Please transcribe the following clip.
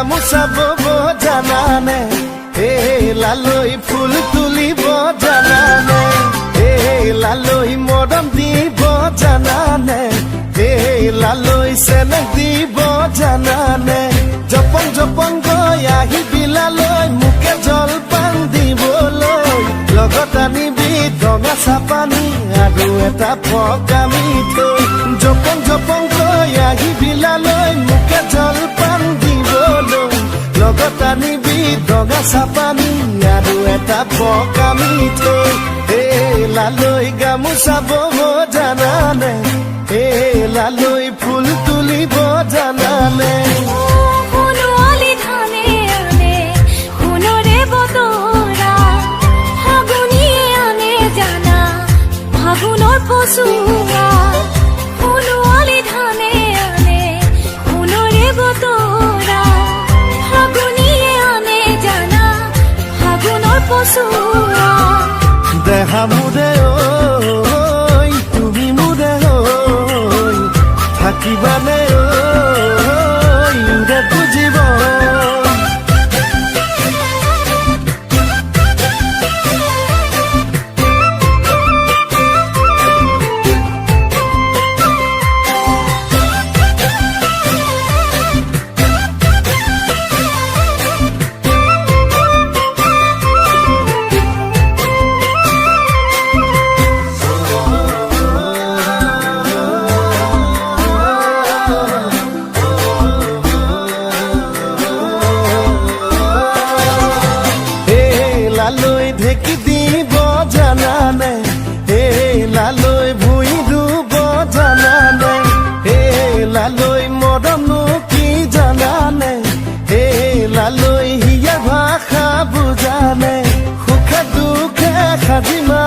গামোচা বব জানানে, লালৈ ফুল তুলিব জানানে, লালৈ মৰম দিব জানানে, লালৈ চেনেহ দিব জানানে। জপং জপং গৈ আহিবি লালৈ মোকে জলপান দিবলৈ, লগত আনিবি ৰঙা চাপানী আৰু এটা পকা মিঠৈ। জপং জপং গৈ আহিবি লালৈ মোকে জলপান দিবলৈ, লগত আনিবি ৰঙা চাপানী আৰু এটা পকা মিঠৈ। লালৈ গামোচা বব জানানে, লালৈ ফুল তুলিব জানানে। পচুয়া সোণোৱালী ধানে আনে সোণৰে বতৰা, ফাগুনিয়ে আনে জানা ফাগুনৰ পচুৱা। দেহা মোৰে ঐ তুমি মোৰে ঐ, থাকিবানে ঐ মোৰে বুজিব। লালৈ ঢেকি দিব জানানে, লালৈ ভুই ধুব জানানে, লালৈ মৰমনো কি জানানে, লালৈ হিয়া ভাষা বুজানে। সুখে দুখে সাজিমা